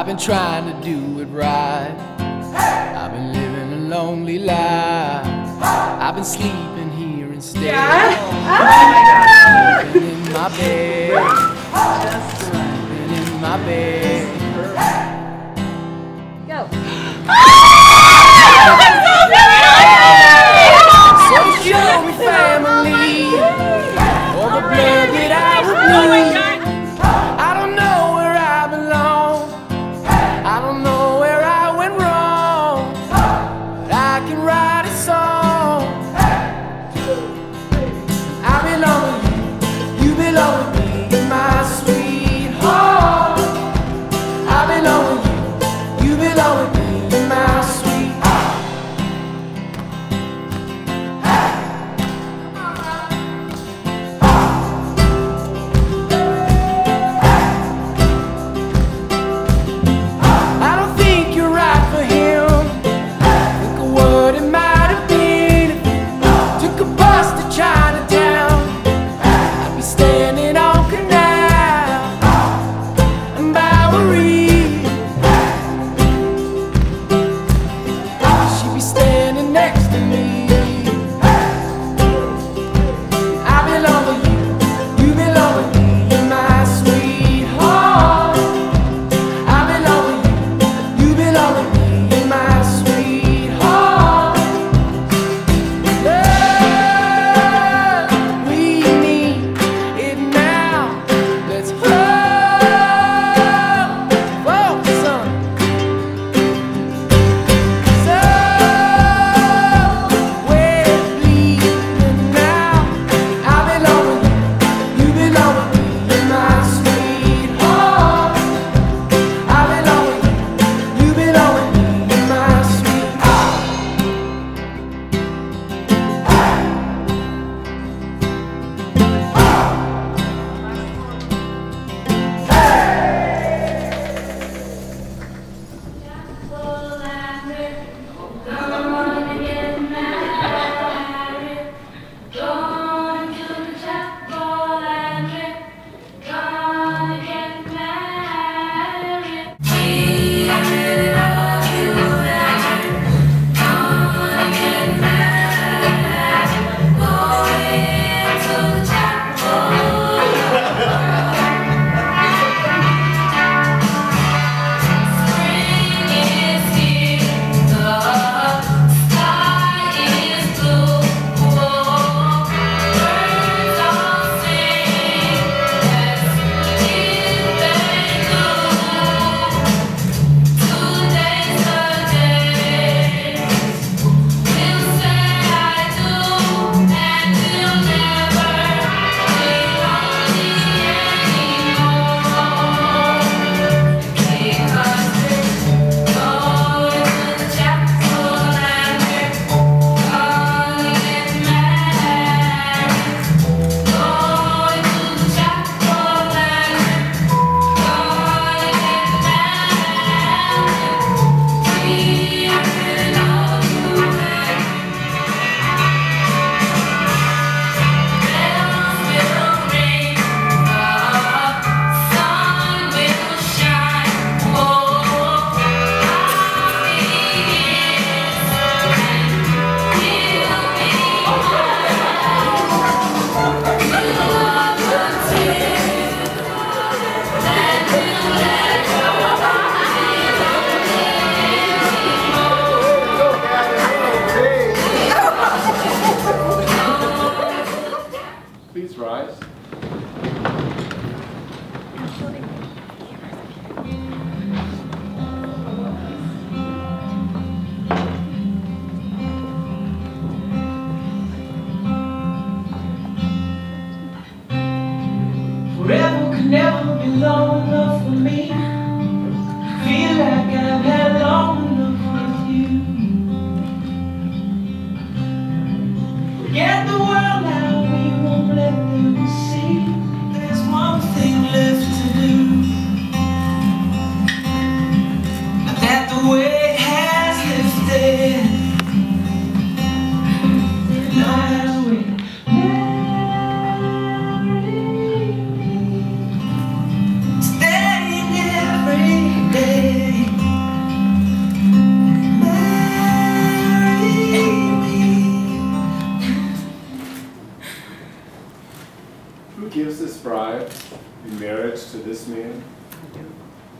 I've been trying to do it right. I've been living a lonely life. I've been sleeping here instead. Yeah. Sleeping in my bed. Sleeping in my bed. Go. So show me family, all the blood that I would bleed. I don't know where I belong. I don't know where I went wrong, but I can write a song. I belong with you, you belong with me, my sweetheart. I belong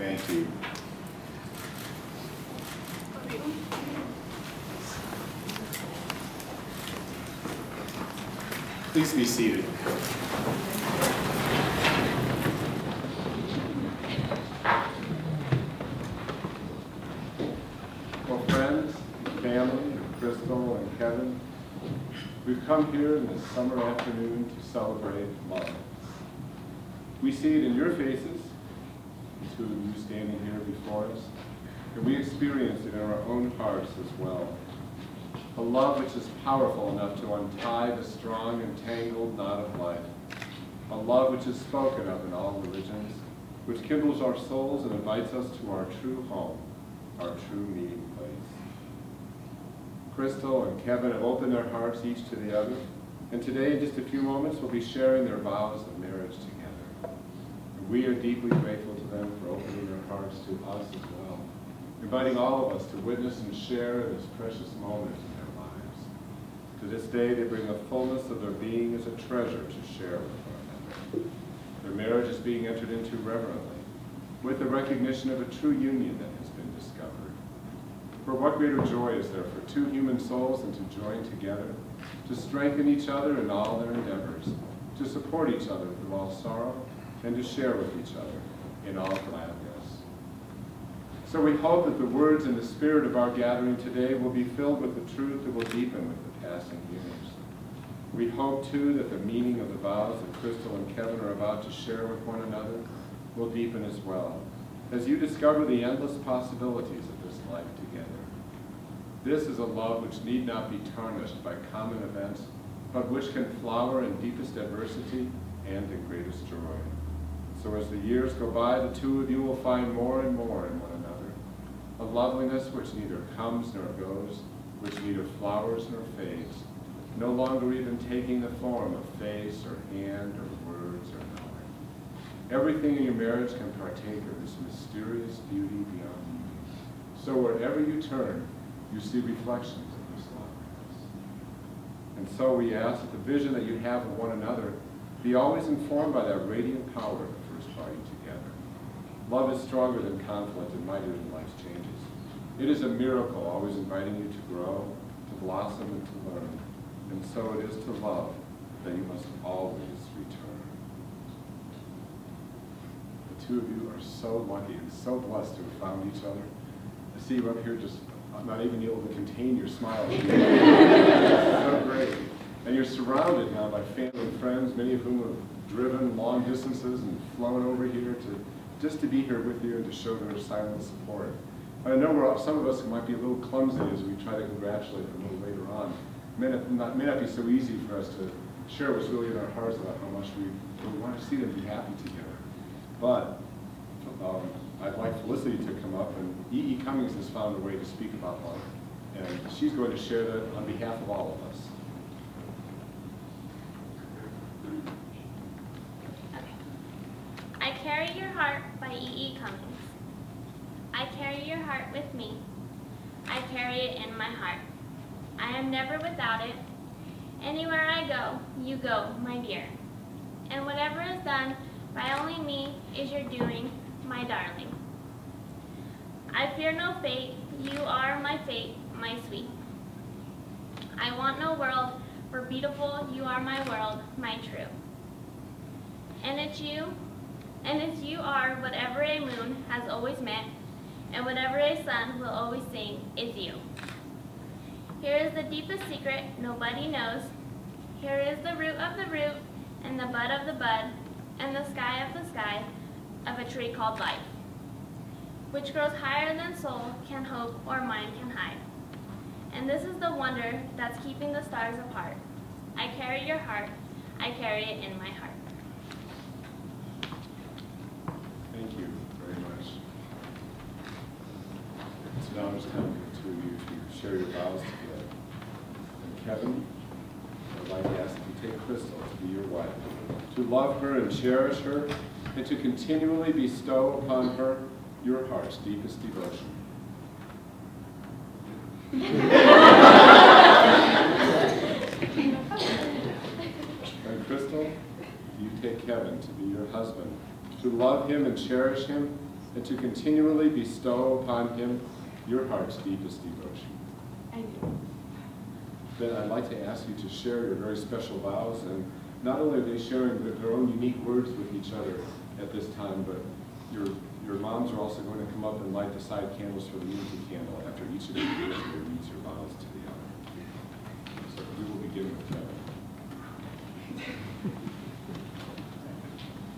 Thank you. Please be seated. Well, friends, family, Crystal and Kevin, we've come here in this summer afternoon to celebrate love. We see it in your faces, the two of you standing here before us, and we experience it in our own hearts as well. A love which is powerful enough to untie the strong and tangled knot of life. A love which is spoken of in all religions, which kindles our souls and invites us to our true home, our true meeting place. Crystal and Kevin have opened their hearts each to the other, and today, in just a few moments, we'll be sharing their vows of marriage together. And we are deeply grateful to them for opening their hearts to us as well, inviting all of us to witness and share this precious moment in their lives. To this day, they bring a fullness of their being as a treasure to share with one another. Their marriage is being entered into reverently, with the recognition of a true union that has been discovered. For what greater joy is there for two human souls than to join together, to strengthen each other in all their endeavors, to support each other through all sorrow, and to share with each other in all gladness. So we hope that the words and the spirit of our gathering today will be filled with the truth that will deepen with the passing years. We hope, too, that the meaning of the vows that Crystal and Kevin are about to share with one another will deepen as well, as you discover the endless possibilities of this life together. This is a love which need not be tarnished by common events, but which can flower in deepest adversity and in greatest joy. So as the years go by, the two of you will find more and more in one another, a loveliness which neither comes nor goes, which neither flowers nor fades, no longer even taking the form of face or hand or words or knowing. Everything in your marriage can partake of this mysterious beauty beyond beauty. So wherever you turn, you see reflections of this loveliness. And so we ask that the vision that you have of one another be always informed by that radiant power of the first party together. Love is stronger than conflict and mightier than life's changes. It is a miracle, always inviting you to grow, to blossom, and to learn. And so it is to love that you must always return. The two of you are so lucky and so blessed to have found each other. I see you up here just not even able to contain your smile. So great. And you're surrounded now by family and friends, many of whom have driven long distances and flown over here just to be here with you and to show their silent support. I know some of us might be a little clumsy as we try to congratulate them a little later on. It may not be so easy for us to share what's really in our hearts about how much we want to see them be happy together. But I'd like Felicity to come up, and E.E. Cummings has found a way to speak about love, and she's going to share that on behalf of all of us. Okay. I Carry Your Heart by E.E. Cummings. I carry your heart with me. I carry it in my heart. I am never without it. Anywhere I go, you go, my dear. And whatever is done by only me is your doing, my darling. I fear no fate, you are my fate, my sweet. I want no world, for beautiful you are my world, my true. And it's you are whatever a moon has always meant, and whatever a sun will always sing is you. Here is the deepest secret nobody knows. Here is the root of the root, and the bud of the bud, and the sky of the sky, of a tree called life, which grows higher than soul can hope or mind can hide. And this is the wonder that's keeping the stars apart. I carry your heart, I carry it in my heart. Thank you very much. So now I'm just going to you to share your vows together. And Kevin, I'd like to ask that you take Crystal to be your wife, to love her and cherish her, and to continually bestow upon her your heart's deepest devotion. And Crystal, you take Kevin to be your husband, to love him and cherish him, and to continually bestow upon him your heart's deepest devotion? I do. Then I'd like to ask you to share your very special vows, and not only are they sharing their own unique words with each other at this time, but your moms are also going to come up and light the side candles for the unity candle after each of you reads your vows to the other. So we will begin with Kevin.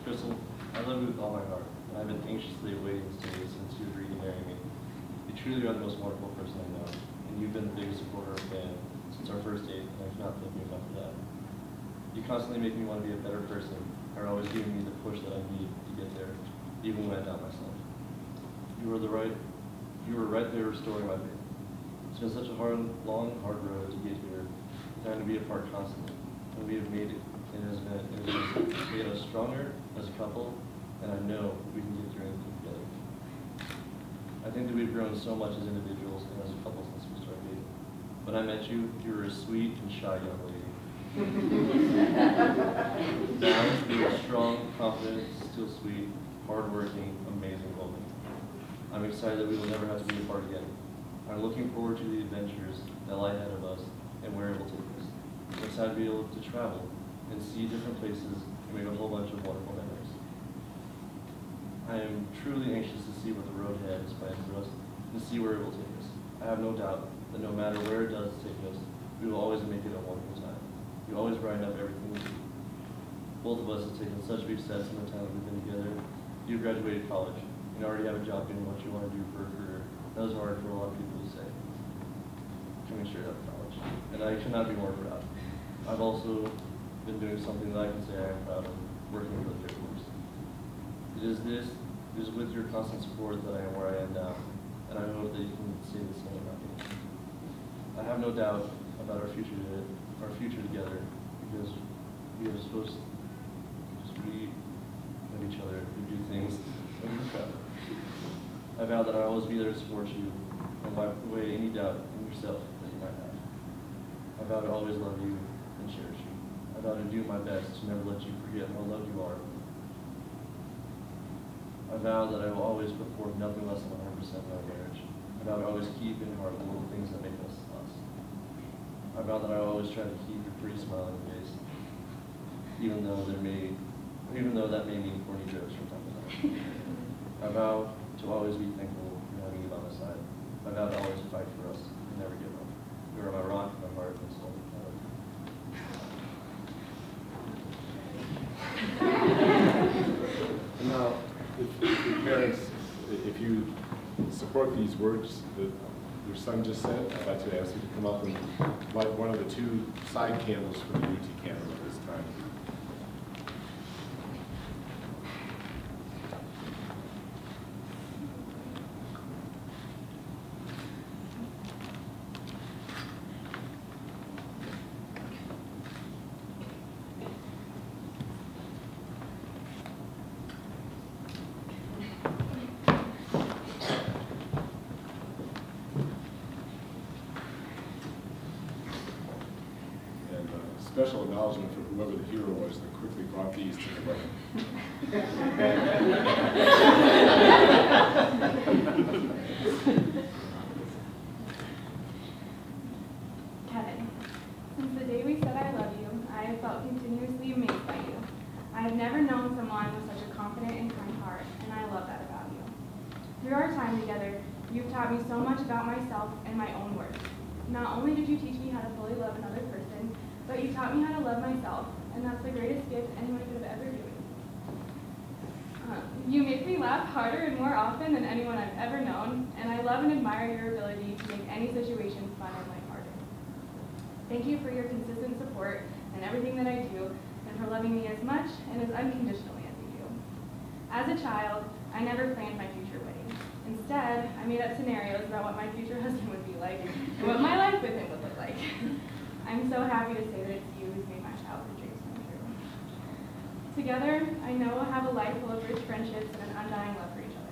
Crystal, I love you with all my heart, and I've been anxiously awaiting this day since you agreed to marry me. You truly are the most wonderful person I know, and you've been the biggest supporter of Ben since our first date, and I cannot thank you enough for that. You constantly make me want to be a better person, are always giving me the push that I need to get there, even when I doubt myself. You were right there restoring my faith. It's been such a long, hard road to get here, trying to be apart constantly, and we have made it. It has made us stronger as a couple, and I know we can get through anything together. I think that we've grown so much as individuals and as a couple since we started dating. When I met you, you were a sweet and shy young lady. Now, you are strong, confident, still sweet, hardworking, amazing woman. I'm excited that we will never have to be apart again. I'm looking forward to the adventures that lie ahead of us and where it will take us. I'm excited to be able to travel and see different places and make a whole bunch of wonderful memories. I am truly anxious to see what the road ahead has planned for us and see where it will take us. I have no doubt that no matter where it does take us, we will always make it a wonderful time. You always brighten up everything we do. Both of us have taken such big steps in the time that we've been together. You graduated college and already have a job doing what you want to do for a career. That was hard for a lot of people to say. Coming straight out of college. And I cannot be more proud. I've also been doing something that I can say I am proud of, working for the Air Force. It is with your constant support that I am where I am now, and I hope that you can say the same about me. I have no doubt about our future together, because we are supposed to just be of each other, we do things that we're proud of. I vow that I will always be there to support you and wipe away any doubt in yourself that you might have. I vow to always love you and cherish you. I vow to do my best to never let you forget how loved you are. I vow that I will always put forth nothing less than 100% in our marriage. I vow to always keep in heart the little things that make us us. I vow that I will always try to keep your pretty smile on your face, even though that may mean corny jokes from time to time. I vow to always be thankful for having you by my side. I vow to always fight for us and never give up. You are my rock, my heart, and soul. And now, if your parents, if you support these words that your son just said, I'd like to ask you to come up and light one of the two side candles for the unity candle at this time. Special acknowledgement for whoever the hero was that quickly brought these to the wedding. Kevin, since the day we said I love you, I have felt continuously amazed by you. I have never known someone with such a confident and kind heart, and I love that about you. Through our time together, you've taught me so much about myself and my own worth. Not only did you teach me how to fully love another person, but you taught me how to love myself, and that's the greatest gift anyone could have ever given me. You make me laugh harder and more often than anyone I've ever known, and I love and admire your ability to make any situation fun and lighthearted. Thank you for your consistent support in everything that I do, and for loving me as much and as unconditionally as you do. As a child, I never planned my future wedding. Instead, I made up scenarios about what my future husband would be like and what my life with him would look like. I'm so happy to say that it's you who's made my childhood dreams come true. Together, I know we'll have a life full of rich friendships and an undying love for each other.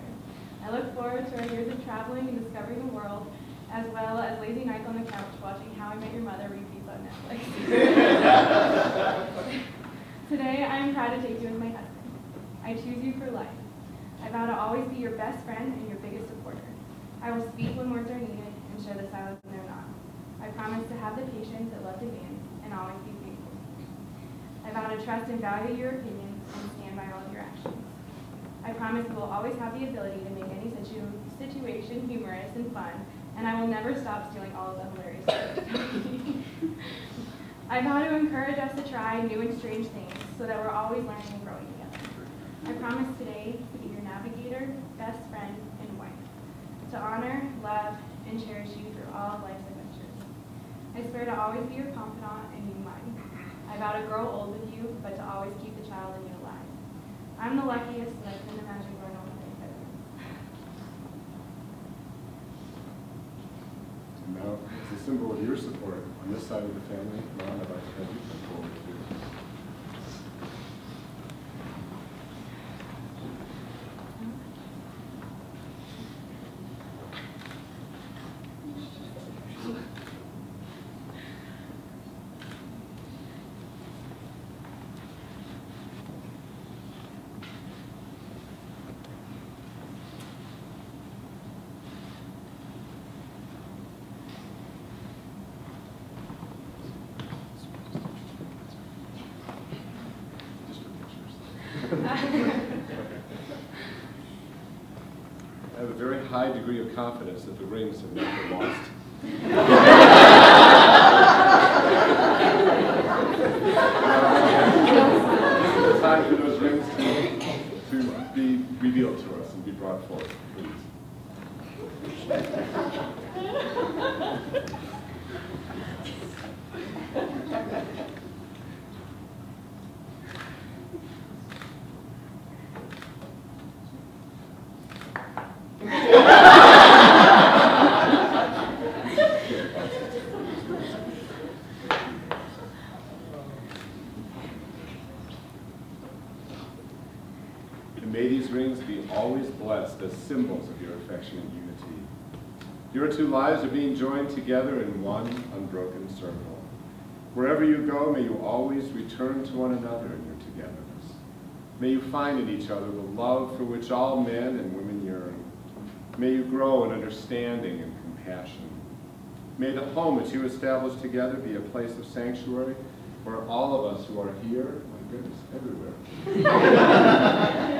I look forward to our years of traveling and discovering the world, as well as lazy nights on the couch watching How I Met Your Mother repeats on Netflix. Today, I am proud to take you as my husband. I choose you for life. I vow to always be your best friend and your biggest supporter. I will speak when words are needed and show the silence when they're not. I promise to have the patience that love demands and always be faithful. I vow to trust and value your opinions and stand by all of your actions. I promise we will always have the ability to make any situation humorous and fun, and I will never stop stealing all of the hilarious stories. I vow to encourage us to try new and strange things so that we're always learning and growing together. I promise today to be your navigator, best friend, and wife, to honor, love, and cherish you through all of life's adventures. I swear to always be your confidant and you mine. I vow to grow old with you, but to always keep the child in you alive. I'm the luckiest, and I couldn't imagine growing old with any better. And now, as a symbol of your support on this side of the family, Ron, I'd like to have you come forward too. I have a very high degree of confidence that the rings have not been lost. This is the time for those rings to be revealed to us and be brought forth, please. And may these rings be always blessed as symbols of your affectionate unity. Your two lives are being joined together in one unbroken circle. Wherever you go, may you always return to one another in your togetherness. May you find in each other the love for which all men and women yearn. May you grow in understanding and compassion. May the home that you establish together be a place of sanctuary where all of us who are here, my goodness, everywhere,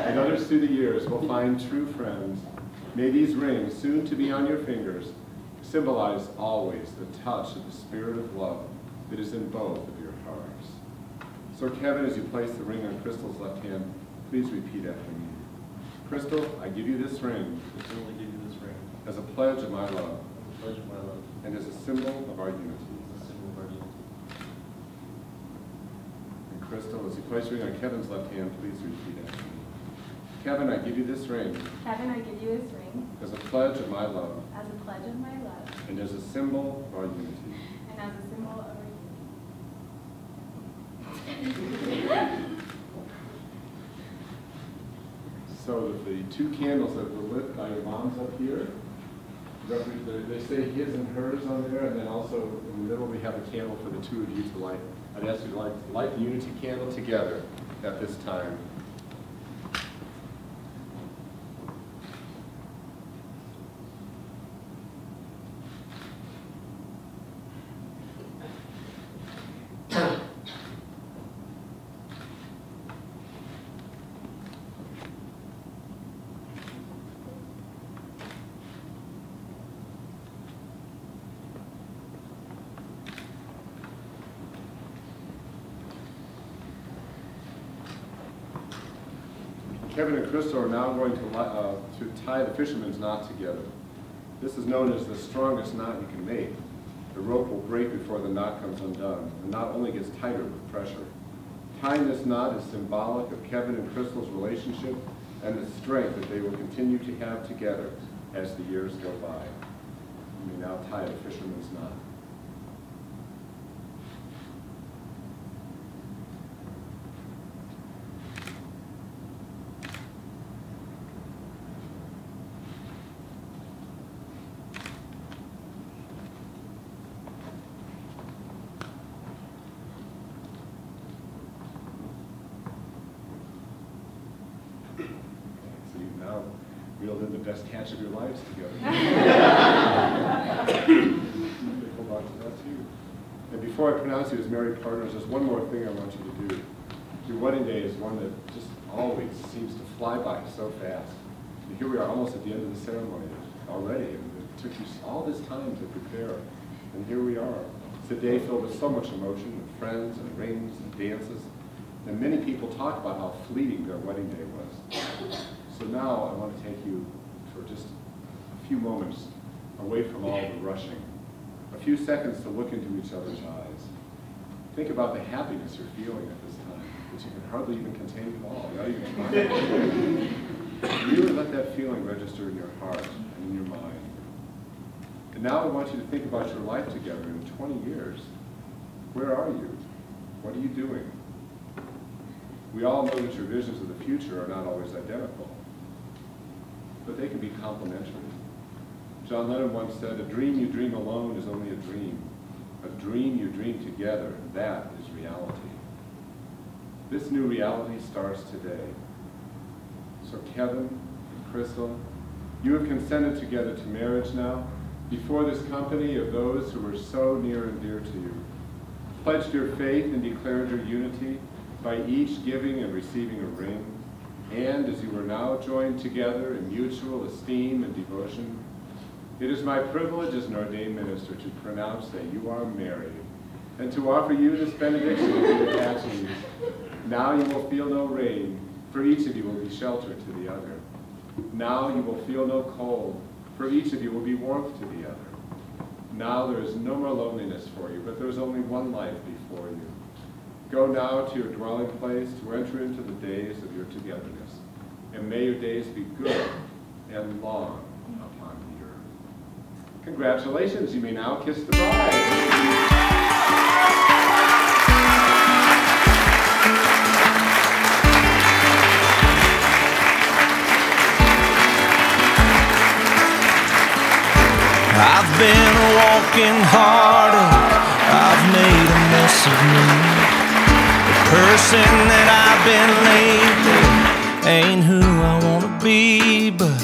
and others through the years will find true friends. May these rings, soon to be on your fingers, symbolize always the touch of the spirit of love that is in both of your hearts. So Kevin, as you place the ring on Crystal's left hand, please repeat after me. Crystal, I give you this ring Crystal, I give you this ring as a pledge of my love as a pledge of my love and as a symbol of our unity. as a symbol of our unity. And Crystal, as you place the ring on Kevin's left hand, please repeat after me. Kevin, I give you this ring Kevin, I give you this ring as a pledge of my love as a pledge of my love and as a symbol of our unity. and as a symbol of our So that the two candles that were lit by your moms up here, they say his and hers on there, and then also in the middle we have a candle for the two of you to light. I'd ask you to light the unity candle together at this time. Kevin and Crystal are now going to tie the fisherman's knot together. This is known as the strongest knot you can make. The rope will break before the knot comes undone. The knot only gets tighter with pressure. Tying this knot is symbolic of Kevin and Crystal's relationship and the strength that they will continue to have together as the years go by. You may now tie the fisherman's knot. So you now best catch of your lives together. Hold on to that too. And before I pronounce you as married partners, there's one more thing I want you to do. Your wedding day is one that just always seems to fly by so fast. And here we are almost at the end of the ceremony already, and it took you all this time to prepare. And here we are. It's a day filled with so much emotion, with friends and rings and dances. And many people talk about how fleeting their wedding day was. So now I want to take you for just a few moments away from all the rushing. A few seconds to look into each other's eyes. Think about the happiness you're feeling at this time, which you can hardly even contain at all. Not even trying. Really let that feeling register in your heart and in your mind. And now I want you to think about your life together in 20 years. Where are you? What are you doing? We all know that your visions of the future are not always identical, but they can be complementary. John Lennon once said, "A dream you dream alone is only a dream. A dream you dream together, that is reality." This new reality starts today. So Kevin and Crystal, you have consented together to marriage now, before this company of those who are so near and dear to you. Pledged your faith and declared your unity by each giving and receiving a ring. And as you are now joined together in mutual esteem and devotion, it is my privilege as an ordained minister to pronounce that you are married and to offer you this benediction of the attaching. Now you will feel no rain, for each of you will be sheltered to the other. Now you will feel no cold, for each of you will be warmth to the other. Now there is no more loneliness for you, but there is only one life before you. Go now to your dwelling place to enter into the days of your togetherness, and may your days be good and long upon the earth. Congratulations, you may now kiss the bride. I've been walking hard and I've made a mess of me. The person that I've been lately ain't who I wanna be, but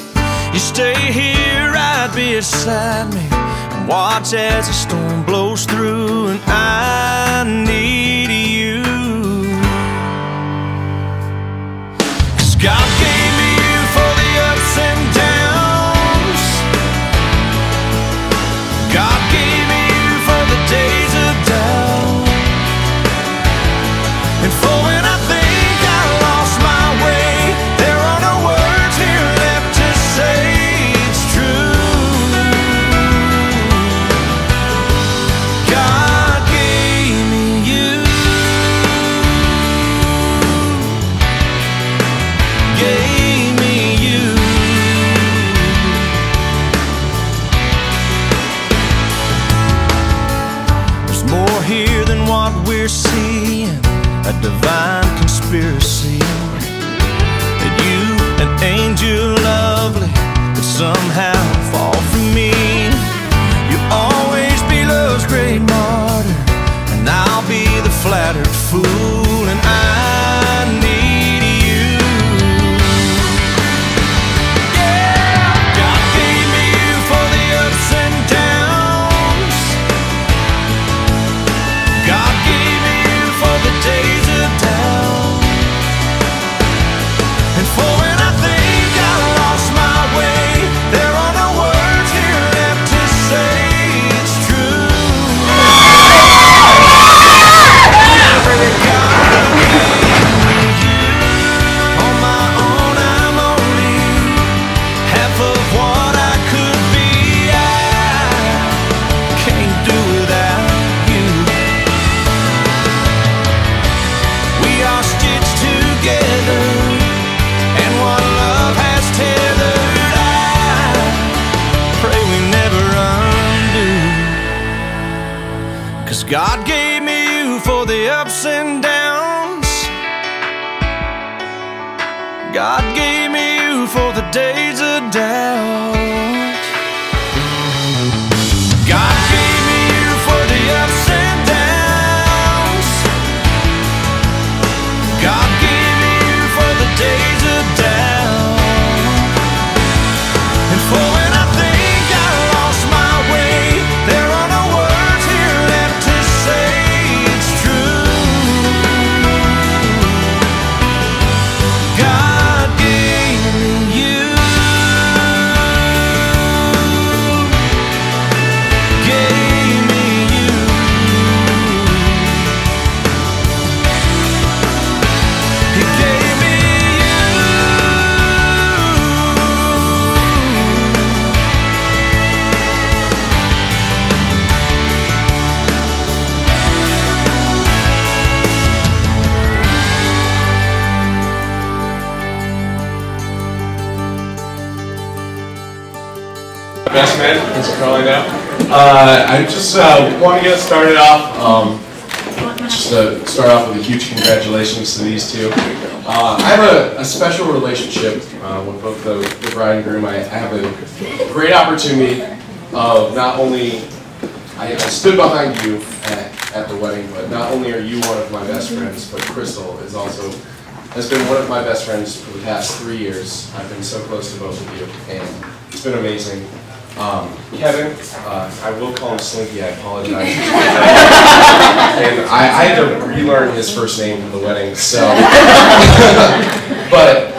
you stay here right beside me and watch as the storm blows through, and I need you. 'Cause God gave me you for the ups and downs. God gave me you for the days of doubt, and for when I think I lost my way, there are no words here left to say it's true. God gave me you, gave me you. There's more here than what we're seeing, a divine conspiracy. That you, an angel lovely, could somehow fall from me. You'll always be love's great martyr, and I'll be the flattered fool, and I need you. Yeah, God gave me you for the ups and downs. God gave me you for the days of doubt, and for when I think I lost my way, there are no words here left to say it's true. God gave me you. On my own I'm only half of what I could be. I can't do without you. We are stitched together, and what love has tethered, I pray we never undo. 'Cause God gave me you for the ups and downs. God gave me you for the days of doubt. God gave me you for the ups and downs. God gave me you for the days of doubt, Best man, as you probably know. I just want to get started off. Just to start off with a huge congratulations to these two. I have a special relationship with both the bride and groom. I have a great opportunity of not only, I stood behind you at the wedding, but not only are you one of my best friends, but Crystal has been one of my best friends for the past 3 years. I've been so close to both of you, and it's been amazing. Kevin, I will call him Slinky, I apologize. And I had to relearn his first name for the wedding, so. But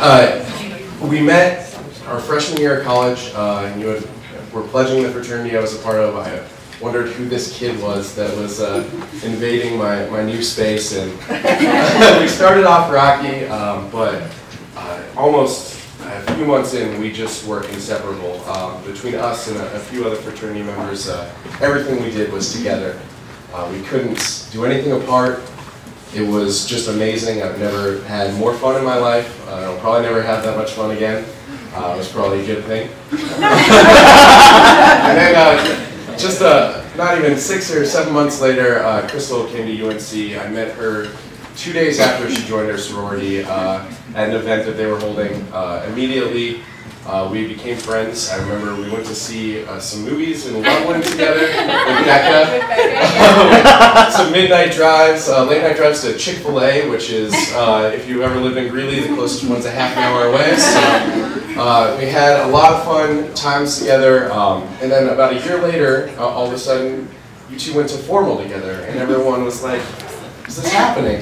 we met our freshman year of college, and you were pledging the fraternity I was a part of. I wondered who this kid was that was invading my new space, and we started off rocky, but almost a few months in, we just were inseparable. Between us and a few other fraternity members, everything we did was together. We couldn't do anything apart. It was just amazing. I've never had more fun in my life. I'll probably never have that much fun again. It was probably a good thing. And then just not even 6 or 7 months later, Crystal came to UNC. I met her 2 days after she joined her sorority at an event that they were holding. Immediately, we became friends. I remember we went to see some movies in Loveland together with Becca. Some midnight drives, late night drives to Chick-fil-A, which is, if you ever lived in Greeley, the closest one's a half an hour away. So we had a lot of fun times together. And then about a year later, all of a sudden, you two went to formal together, and everyone was like, is this happening?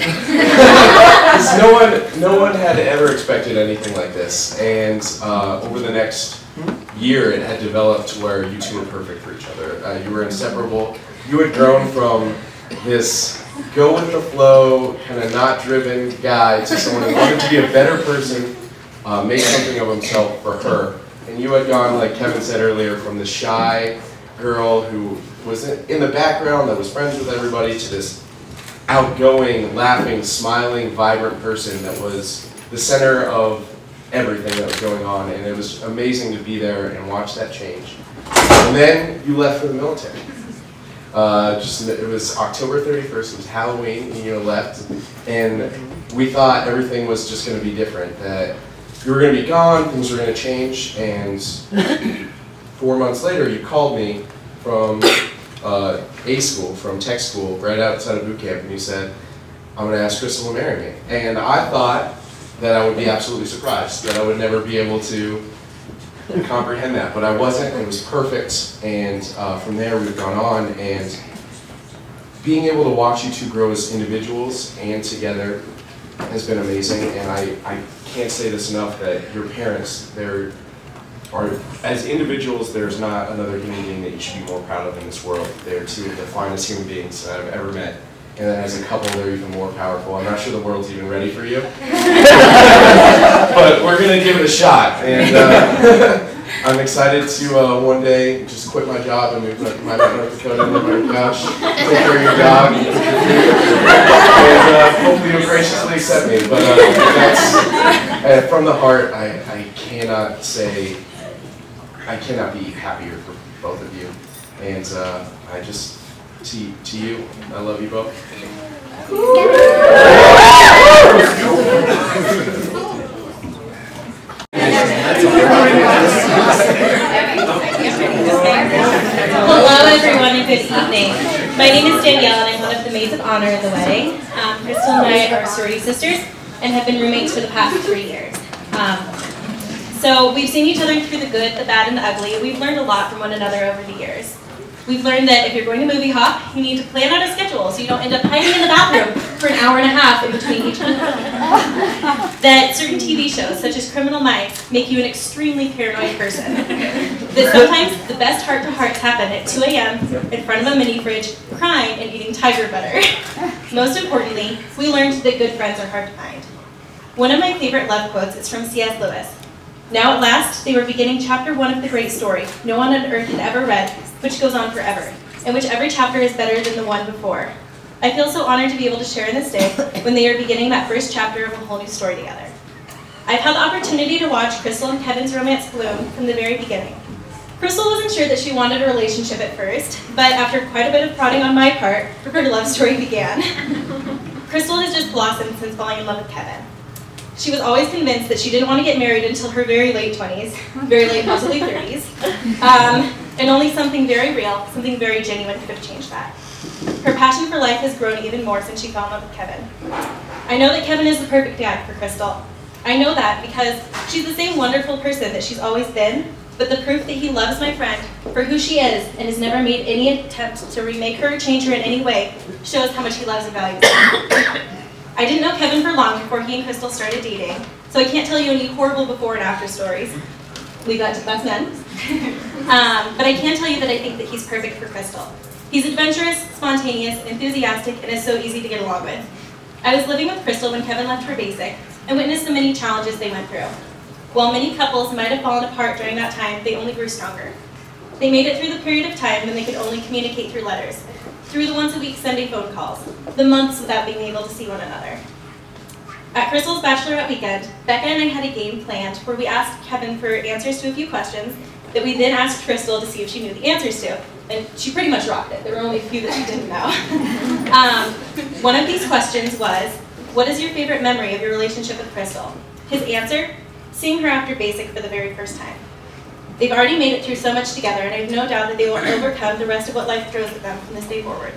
no one had ever expected anything like this, and over the next year it had developed to where you two were perfect for each other. You were inseparable. You had grown from this go with the flow, kind of not driven guy to someone who wanted to be a better person, make something of himself for her. And you had gone, like Kevin said earlier, from the shy girl who was in the background that was friends with everybody to this outgoing, laughing, smiling, vibrant person that was the center of everything that was going on, and it was amazing to be there and watch that change. And then you left for the military. It was October 31st, it was Halloween, and you left, and we thought everything was just going to be different, that you were going to be gone, things were going to change, and 4 months later you called me from A school, from tech school, right outside of boot camp, and you said, I'm going to ask Crystal to marry me. And I thought that I would be absolutely surprised, that I would never be able to comprehend that, but I wasn't. It was perfect, and from there we've gone on, and being able to watch you two grow as individuals and together has been amazing, and I can't say this enough, that your parents, as individuals, there's not another human being that you should be more proud of in this world. They're two of the finest human beings that I've ever met. And then as a couple, they're even more powerful. I'm not sure the world's even ready for you. But we're going to give it a shot. And I'm excited to one day just quit my job and move my North Dakota and live on your couch, take care of your dog, and hopefully you'll graciously accept me. But that's, from the heart, I cannot be happier for both of you. And I just, to you, I love you both. Hello everyone and good evening. My name is Danielle and I'm one of the maids of honor in the wedding. Crystal and I are sorority sisters and have been roommates for the past 3 years. So we've seen each other through the good, the bad, and the ugly. We've learned a lot from one another over the years. We've learned that if you're going to movie hop, you need to plan out a schedule so you don't end up hiding in the bathroom for an hour and a half in between each movie. That certain TV shows, such as Criminal Minds, make you an extremely paranoid person. That sometimes the best heart-to-hearts happen at 2 a.m. in front of a mini fridge, crying and eating tiger butter. Most importantly, we learned that good friends are hard to find. One of my favorite love quotes is from C.S. Lewis. Now at last, they were beginning chapter 1 of the great story no one on earth had ever read, which goes on forever, in which every chapter is better than the one before. I feel so honored to be able to share in this day when they are beginning that first chapter of a whole new story together. I've had the opportunity to watch Crystal and Kevin's romance bloom from the very beginning. Crystal wasn't sure that she wanted a relationship at first, but after quite a bit of prodding on my part, her love story began. Crystal has just blossomed since falling in love with Kevin. She was always convinced that she didn't want to get married until her very late 20s, very late possibly 30s, and only something very real, something very genuine could have changed that. Her passion for life has grown even more since she fell in love with Kevin. I know that Kevin is the perfect dad for Crystal. I know that because she's the same wonderful person that she's always been, but the proof that he loves my friend for who she is and has never made any attempt to remake her or change her in any way shows how much he loves and values her. I didn't know Kevin for long before he and Crystal started dating, so I can't tell you any horrible before and after stories. Leave that to us men. But I can tell you that I think that he's perfect for Crystal. He's adventurous, spontaneous, enthusiastic, and is so easy to get along with. I was living with Crystal when Kevin left for basic and witnessed the many challenges they went through. While many couples might have fallen apart during that time, they only grew stronger. They made it through the period of time when they could only communicate through letters, through the once-a-week Sunday phone calls, the months without being able to see one another. At Crystal's bachelorette weekend, Becca and I had a game planned where we asked Kevin for answers to a few questions that we then asked Crystal to see if she knew the answers to, and she pretty much rocked it. There were only a few that she didn't know. One of these questions was, what is your favorite memory of your relationship with Crystal? His answer, seeing her after basic for the very first time. They've already made it through so much together, and I have no doubt that they will overcome the rest of what life throws at them from this day forward.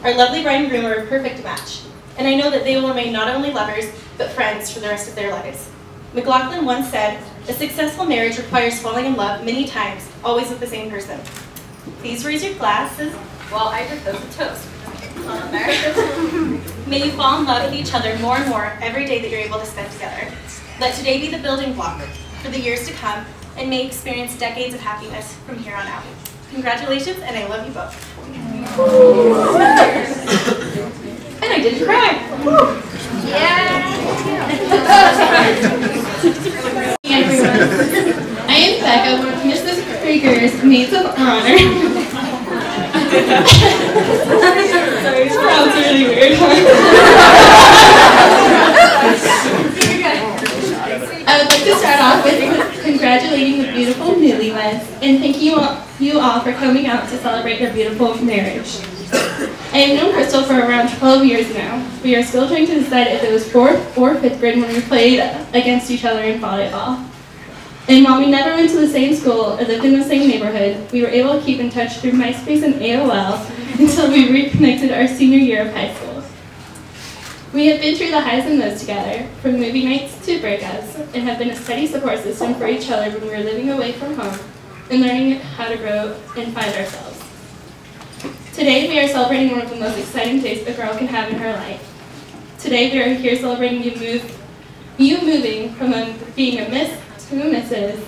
Our lovely bride and groom are a perfect match, and I know that they will remain not only lovers, but friends for the rest of their lives. McLaughlin once said, a successful marriage requires falling in love many times, always with the same person. Please raise your glasses while I propose a toast. On there. May you fall in love with each other more and more every day that you're able to spend together. Let today be the building block for the years to come, and may experience decades of happiness from here on out. Congratulations, and I love you both. And I didn't cry. Yeah. Hey everyone. I am Becca, one of Mrs. Krieger's maids of honor. Sorry, this sounds really weird. I would like to start off with congratulating the beautiful newlyweds and thanking you all for coming out to celebrate their beautiful marriage. I have known Crystal for around 12 years now. We are still trying to decide if it was 4th or 5th grade when we played against each other in volleyball. And while we never went to the same school or lived in the same neighborhood, we were able to keep in touch through MySpace and AOL until we reconnected our senior year of high school. We have been through the highs and lows together, from movie nights to breakups, and have been a steady support system for each other when we were living away from home and learning how to grow and find ourselves. Today we are celebrating one of the most exciting days a girl can have in her life. Today we are here celebrating you moving from being a Miss to a Mrs.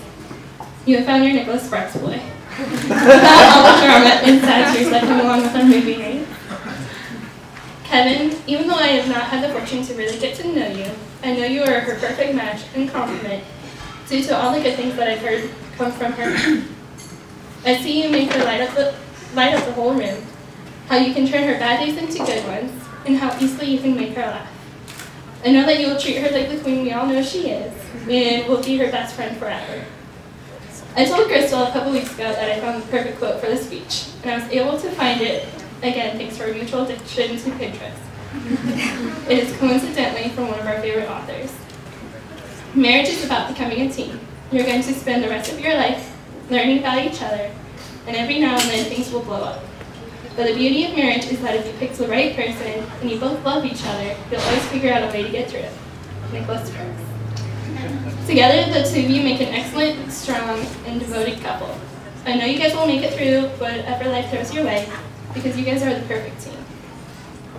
You have found your Nicholas Sparks boy. Without all the drama and sad tears that come along with our movie night. Kevin, even though I have not had the fortune to really get to know you, I know you are her perfect match and compliment due to all the good things that I've heard come from her. I see you make her light up the whole room, how you can turn her bad days into good ones, and how easily you can make her laugh. I know that you will treat her like the queen we all know she is, and will be her best friend forever. I told Crystal a couple weeks ago that I found the perfect quote for the speech, and I was able to find it, again, thanks to our mutual addiction to Pinterest. It is coincidentally from one of our favorite authors. Marriage is about becoming a team. You're going to spend the rest of your life learning about each other, and every now and then things will blow up. But the beauty of marriage is that if you pick the right person and you both love each other, you'll always figure out a way to get through it. Nicholas Sparks. Together, the two of you make an excellent, strong, and devoted couple. I know you guys will make it through whatever life throws your way, because you guys are the perfect team.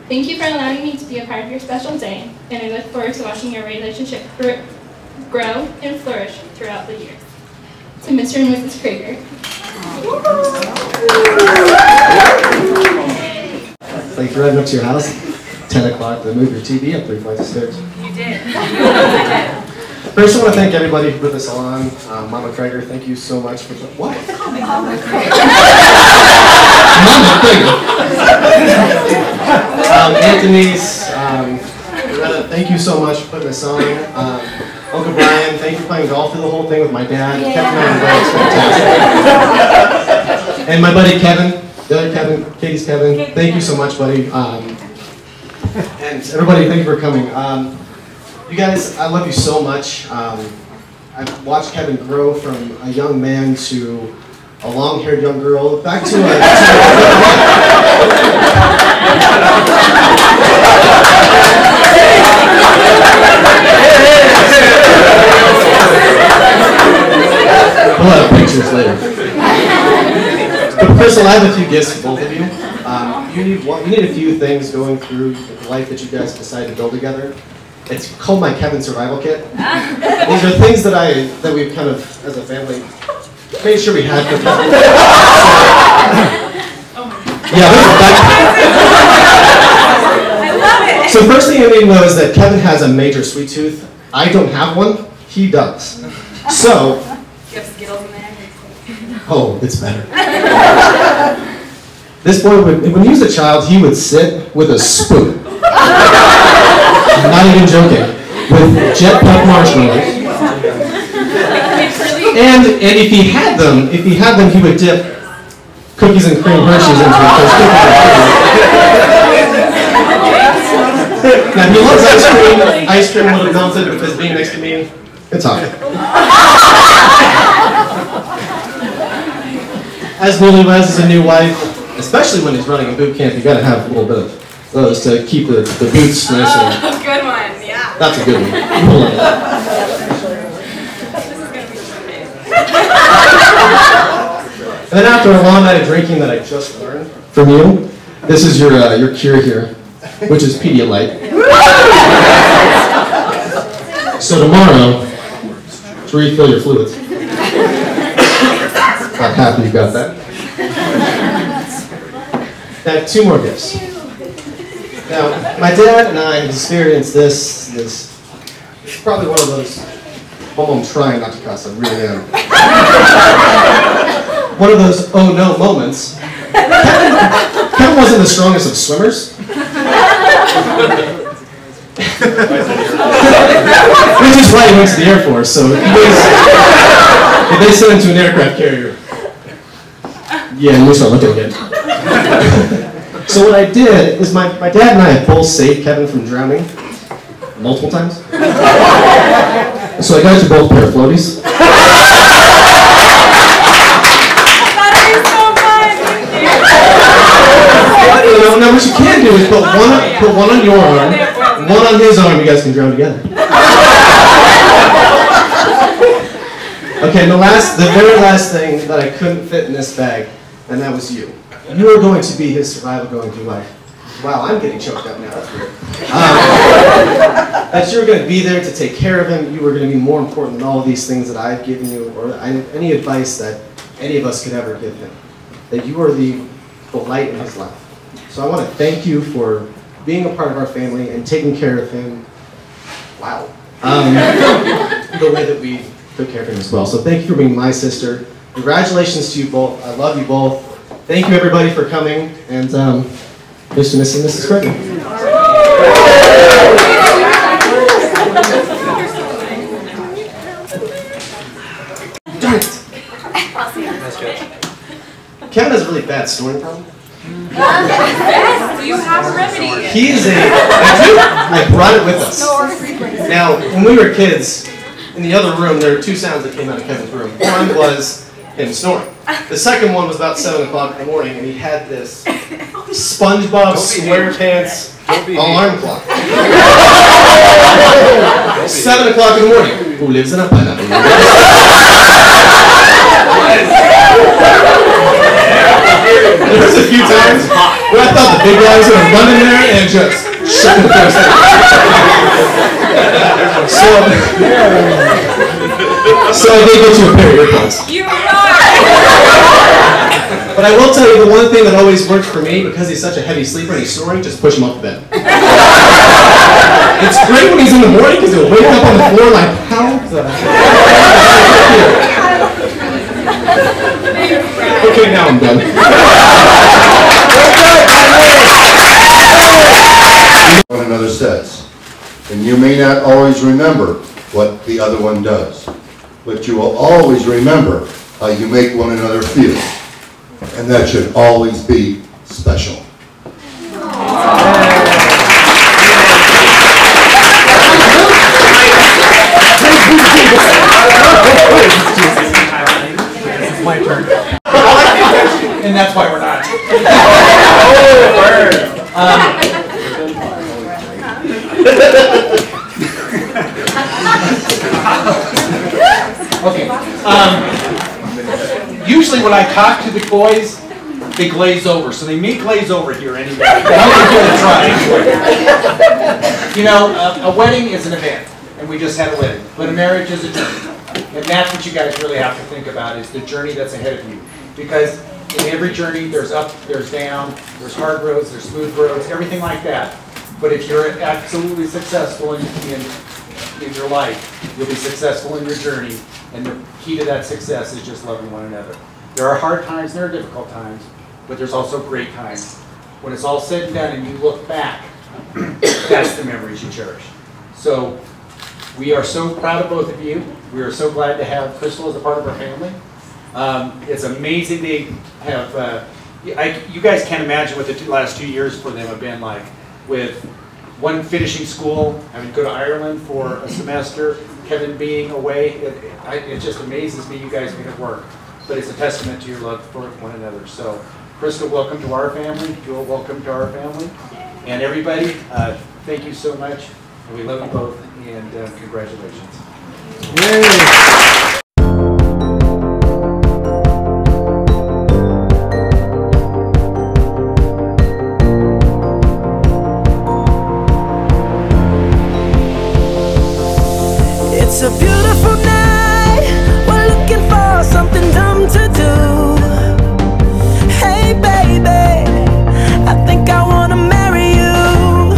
Thank you for allowing me to be a part of your special day, and I look forward to watching your relationship grow and flourish throughout the years. To Mr. and Mrs. Krieger. Thanks for riding up to your house. 10 o'clock to move your TV up 3 flights of stairs. You did. You did. First, I want to thank everybody who put this on. Mama Krieger, thank you so much for what? Mama Krieger. Anthony's, Loretta, thank you so much for putting this on. Uncle Brian, thank you for playing golf through the whole thing with my dad. You kept me on the road, it's fantastic. And my buddy Kevin, the other Kevin, Katie's Kevin, thank you so much, buddy. And everybody, thank you for coming. You guys, I love you so much. I've watched Kevin grow from a young man to a long-haired young girl, back to a... We'll have pictures later. But Crystal, I have a few gifts for both of you. You need a few things going through the life that you guys decided to build together. It's called my Kevin Survival Kit. These are things that we've kind of, as a family, made sure we had for Kevin. I love it. So first thing you need to know is that Kevin has a major sweet tooth. I don't have one. He does. So. You have Skittles in there? Oh, it's better. This boy, when he was a child, he would sit with a spoon. I'm not even joking. With Jetpack marshmallows. And if he had them, he would dip cookies and cream Hershey's into it. Now he loves ice cream. Ice cream would have melted because being next to me, it's hot. As newlyweds, as a new wife, especially when he's running a boot camp, you gotta have a little bit of those to keep the boots nice and... Good one, yeah. That's a good one. This is gonna be so big. And then after a long night of drinking that I just learned from you, this is your cure here, which is Pedialyte. So tomorrow, to refill your fluids. Not happy you got that. Now, 2 more gifts. Now, my dad and I have experienced this. It's probably one of those, I'm trying not to cuss, I really am. One of those oh no moments. Kevin wasn't the strongest of swimmers. Which is why he went to the Air Force, so if they send him to an aircraft carrier, yeah, and we start looking again. So what I did is my dad and I have both saved Kevin from drowning multiple times. So I got you both a pair of floaties. Now what you can do is put one on your arm, one on his arm. You guys can drown together. Okay, the very last thing that I couldn't fit in this bag, and that was you. You are going to be his survival going through life. Wow, I'm getting choked up now. That's weird. That you're going to be there to take care of him. You are going to be more important than all of these things that I've given you, or any advice that any of us could ever give him. That you are the light in his life. So I want to thank you for being a part of our family and taking care of him. Wow. The way that we took care of him as well. So thank you for being my sister. Congratulations to you both. I love you both. Thank you everybody for coming, and Mr. and Mrs. Creighton. Darn it. Kevin has a really bad snoring problem. Yes, do you have a remedy? He is I brought it with us. Now, when we were kids, in the other room, there were 2 sounds that came out of Kevin's room. One was him snoring. The second one was about 7 o'clock in the morning, and he had this SpongeBob SquarePants alarm clock. 7 o'clock in the morning. Who lives in a pineapple? There was a few times where I thought the big guy was going to run in there and just shut the first thing. So I did get you a pair of earphones. You are! But I will tell you, the one thing that always worked for me, because he's such a heavy sleeper and he's snoring, just push him off the bed. It's great when he's in the morning because he'll wake up on the floor like, how the heck? Okay, now I'm done. One another says, and you may not always remember what the other one does, but you will always remember how you make one another feel. and that should always be special. It's my turn. And that's why we're not. Okay. Usually when I talk to the boys, they glaze over. So they may glaze over here anyway. But I'm going to give it a try anyway. You know, a wedding is an event, and we just had a wedding. But a marriage is a journey. And that's what you guys really have to think about, is the journey that's ahead of you. Because in every journey, there's up, there's down, there's hard roads, there's smooth roads, everything like that. But if you're absolutely successful in your life, you'll be successful in your journey. And the key to that success is just loving one another. There are hard times, there are difficult times, but there's also great times. When it's all said and done and you look back, that's the memories you cherish. So we are so proud of both of you. We are so glad to have Crystal as a part of our family. It's amazing they have, you guys can't imagine what the last 2 years for them have been like, with one finishing school, having to go to Ireland for a semester, Kevin being away. It just amazes me you guys make it work. But it's a testament to your love for one another. So, Crystal, welcome to our family. Jewel, welcome to our family. And everybody, thank you so much. And we love you both, and congratulations. Yay. It's a beautiful night. We're looking for something dumb to do. Hey baby, I think I wanna marry you.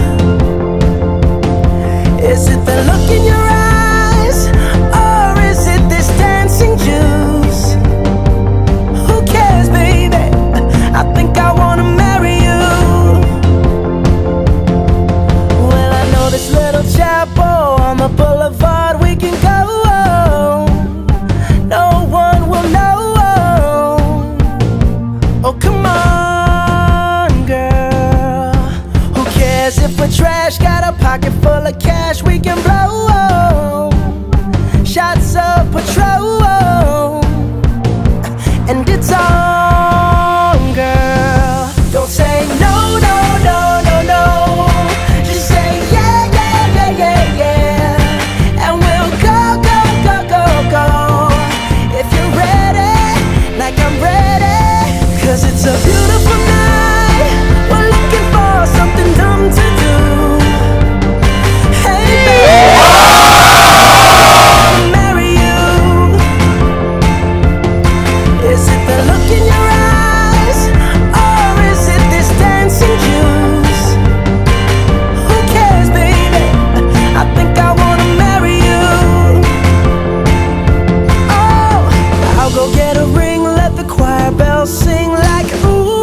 Is it the look in your eyes, or is it this dancing juice? Who cares, baby? I think I wanna marry you. Well, I know this little chapel on the boulevard we can go. No one will know. Oh, come on, girl. Who cares if we're trash? Got a pocket full of cash we can blow. Shots of Patrol, and it's on, girl. Don't say no, no, no, no, no. Just say yeah, yeah, yeah, yeah, yeah. And we'll go, go, go, go, go. If you're ready, like I'm ready. 'Cause it's a beautiful night. We're looking for something dumb to do. Hey baby, I'll marry you. Is it the look in your eyes, or is it this dancing juice? Who cares, baby? I think I wanna marry you. Oh, I'll go get a ring, let the choir bells sing like ooh.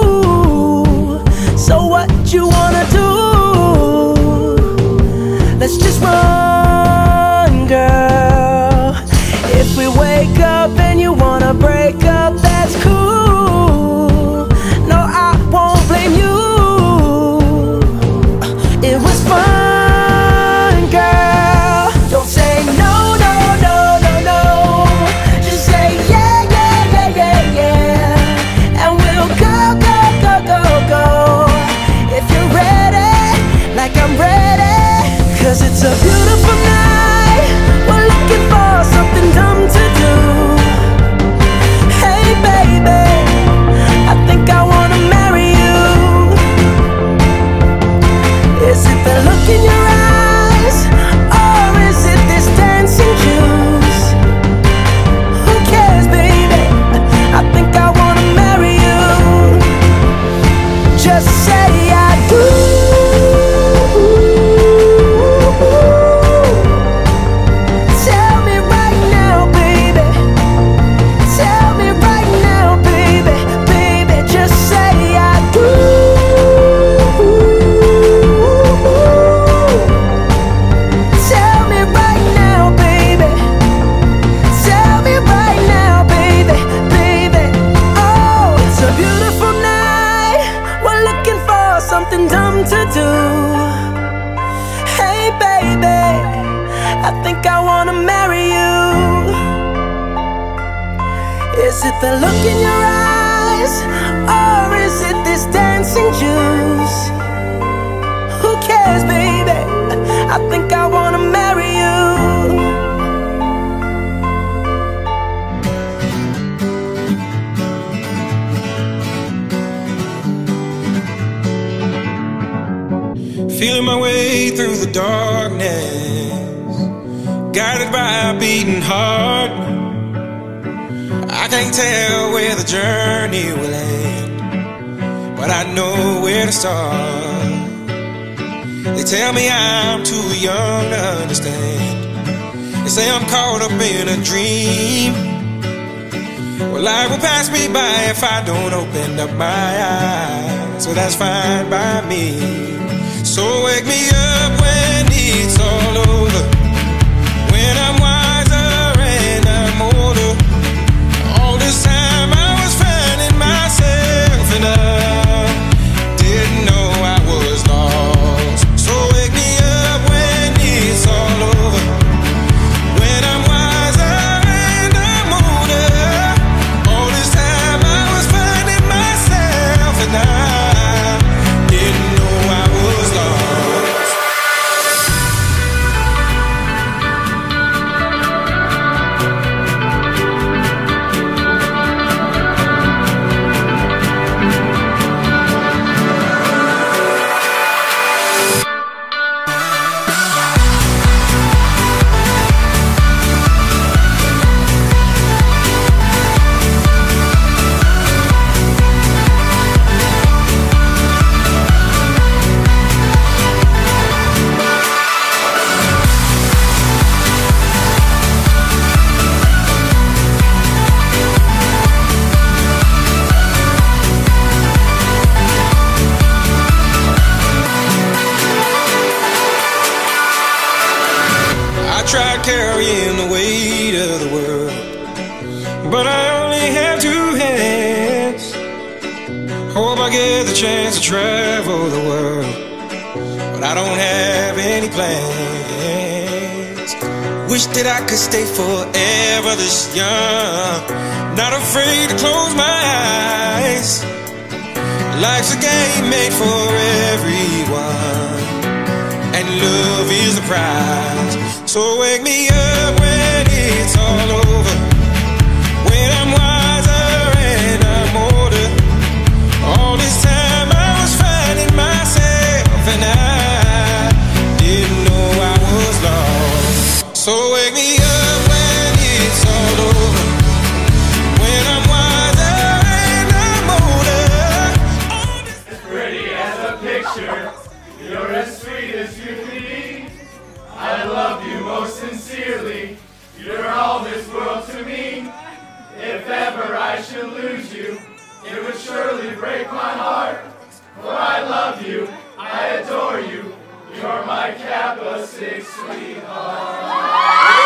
the look in your eyes, or is it this dancing juice? Who cares, baby? I think I wanna marry you. Feeling my way through the darkness, guided by a beating heart. I can't tell where the journey will end, but I know where to start. They tell me I'm too young to understand. They say I'm caught up in a dream. Well, life will pass me by if I don't open up my eyes, so that's fine by me. So wake me up when it's all over, when I'm wiser and I'm older. All this time I was finding myself and I didn't know I was lost. So wake me up when it's all over, when I'm wiser and I'm older. All this time I was finding myself and I didn't know I was lost. I tried carrying the weight of the world, but I only have two hands. Hope I get the chance to travel the world, but I don't have any plans. Wish that I could stay forever this young, not afraid to close my eyes. Life's a game made for everyone, and love is the prize. So wake me up when it's all over, when I'm wiser and I'm older. All this time I was finding myself and I didn't know I was lost. So wake me up when it's all over, when I'm wiser and I'm older. As pretty as a picture, you're as sweet as you can be. I love you most sincerely, you're all this world to me. If ever I should lose you, it would surely break my heart. For I love you, I adore you, you're my Kappa 6 sweetheart.